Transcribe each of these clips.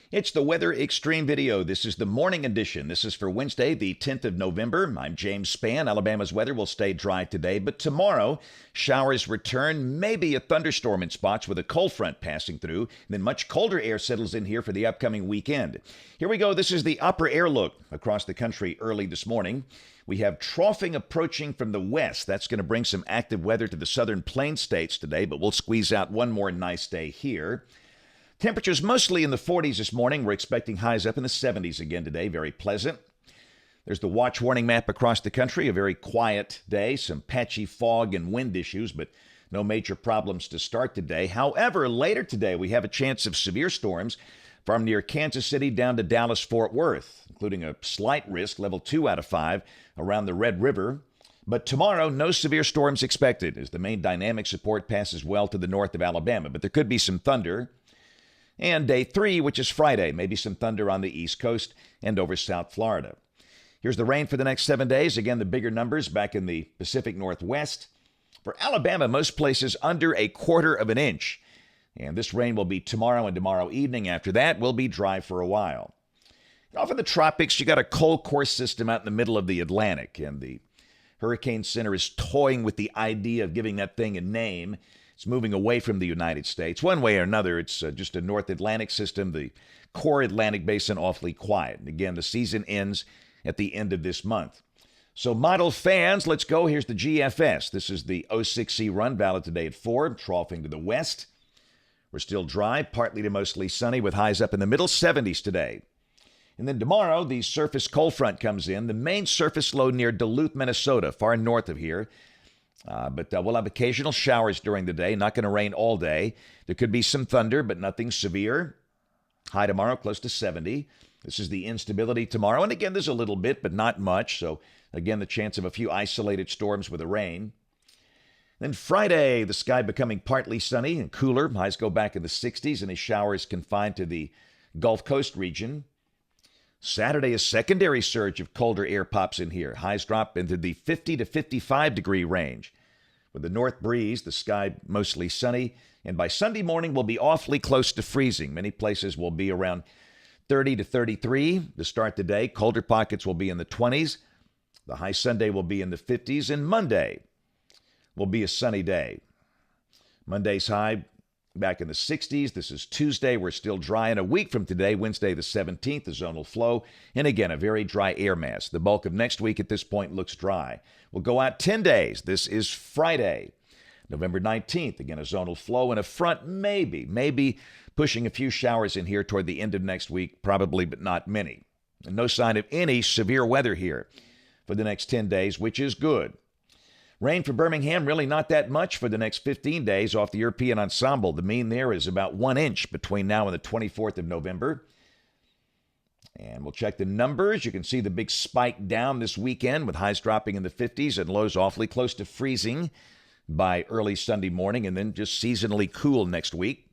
It's the Weather Xtreme video. This is the morning edition. This is for Wednesday, the 10th of November. I'm James Spann. Alabama's weather will stay dry today, but tomorrow, showers return, maybe a thunderstorm in spots with a cold front passing through. And then much colder air settles in here for the upcoming weekend. Here we go. This is the upper air look across the country early this morning. We have troughing approaching from the west. That's going to bring some active weather to the southern plain states today, but we'll squeeze out one more nice day here. Temperatures mostly in the 40s this morning. We're expecting highs up in the 70s again today. Very pleasant. There's the watch warning map across the country. A very quiet day. Some patchy fog and wind issues, but no major problems to start today. However, later today we have a chance of severe storms from near Kansas City down to Dallas-Fort Worth, including a slight risk, level 2 out of 5, around the Red River. But tomorrow, no severe storms expected as the main dynamic support passes well to the north of Alabama. But there could be some thunder. And day 3, which is Friday, maybe some thunder on the East Coast and over South Florida. Here's the rain for the next 7 days. Again, the bigger numbers back in the Pacific Northwest. For Alabama, most places under a quarter of an inch. And this rain will be tomorrow and tomorrow evening. After that, we'll be dry for a while. Off in the tropics, you got a cold core system out in the middle of the Atlantic. And the Hurricane Center is toying with the idea of giving that thing a name. It's moving away from the United States. One way or another, it's just a North Atlantic system. The core Atlantic basin awfully quiet. And again, the season ends at the end of this month. So model fans, let's go. Here's the GFS. This is the 06C run, valid today at 4, troughing to the west. We're still dry, partly to mostly sunny with highs up in the middle 70s today. And then tomorrow, the surface cold front comes in. The main surface low near Duluth, Minnesota, far north of here. But we'll have occasional showers during the day. Not going to rain all day. There could be some thunder, but nothing severe. High tomorrow, close to 70. This is the instability tomorrow. And again, there's a little bit, but not much. So again, the chance of a few isolated storms with the rain. Then Friday, the sky becoming partly sunny and cooler. Highs go back in the 60s. Any showers confined to the Gulf Coast region. Saturday, a secondary surge of colder air pops in here. Highs drop into the 50 to 55 degree range. With the north breeze, the sky mostly sunny, and by Sunday morning we'll be awfully close to freezing. Many places will be around 30 to 33 to start the day. Colder pockets will be in the 20s. The high Sunday will be in the 50s, and Monday will be a sunny day. Monday's high back in the 60s. This is Tuesday. We're still dry. And a week from today, Wednesday the 17th, the zonal flow. And again, a very dry air mass. The bulk of next week at this point looks dry. We'll go out 10 days. This is Friday, November 19th. Again, a zonal flow and a front maybe pushing a few showers in here toward the end of next week, probably, but not many. And no sign of any severe weather here for the next 10 days, which is good. Rain for Birmingham, really not that much for the next 15 days off the European ensemble. The mean there is about 1 inch between now and the 24th of November. And we'll check the numbers. You can see the big spike down this weekend with highs dropping in the 50s and lows awfully close to freezing by early Sunday morning, and then just seasonally cool next week.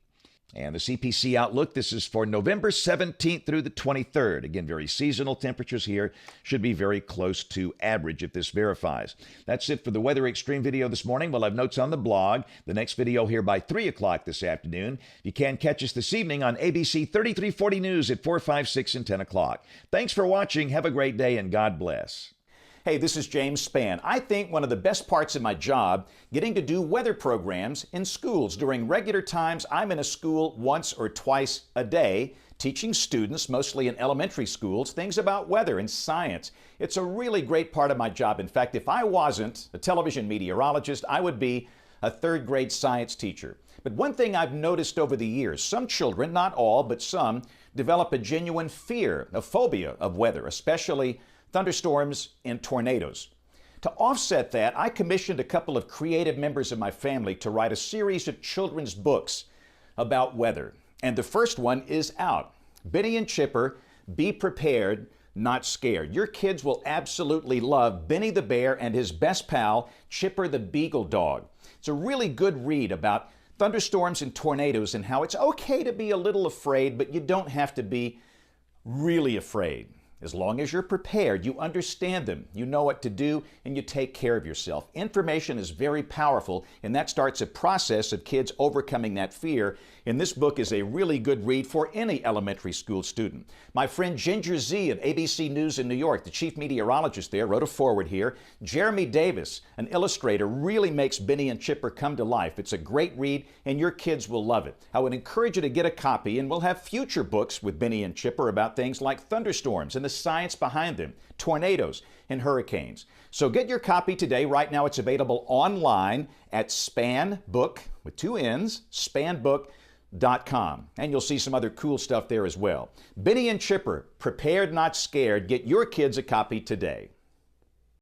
And the CPC outlook, this is for November 17th through the 23rd. Again, very seasonal temperatures here. Should be very close to average if this verifies. That's it for the Weather Xtreme video this morning. We'll have notes on the blog. The next video here by 3 o'clock this afternoon. You can catch us this evening on ABC 3340 News at 4, 5, 6, and 10 o'clock. Thanks for watching. Have a great day, and God bless. Hey, this is James Spann. I think one of the best parts of my job, getting to do weather programs in schools. During regular times, I'm in a school once or twice a day, teaching students, mostly in elementary schools, things about weather and science. It's a really great part of my job. In fact, if I wasn't a television meteorologist, I would be a third grade science teacher. But one thing I've noticed over the years, some children, not all, but some, develop a genuine fear, a phobia of weather, especially thunderstorms and tornadoes. To offset that, I commissioned a couple of creative members of my family to write a series of children's books about weather. And the first one is out. Benny and Chipper, Be Prepared, Not Scared. Your kids will absolutely love Benny the Bear and his best pal, Chipper the Beagle Dog. It's a really good read about thunderstorms and tornadoes and how it's okay to be a little afraid, but you don't have to be really afraid. As long as you're prepared, you understand them, you know what to do, and you take care of yourself. Information is very powerful, and that starts a process of kids overcoming that fear. And this book is a really good read for any elementary school student. My friend Ginger Z of ABC News in New York, the chief meteorologist there, wrote a foreword here. Jeremy Davis, an illustrator, really makes Benny and Chipper come to life. It's a great read, and your kids will love it. I would encourage you to get a copy, and we'll have future books with Benny and Chipper about things like thunderstorms and the science behind them, tornadoes and hurricanes. So get your copy today. Right now it's available online at Spann Book, with 2 N's, spannbook.com. And you'll see some other cool stuff there as well. Benny and Chipper, Prepared Not Scared. Get your kids a copy today.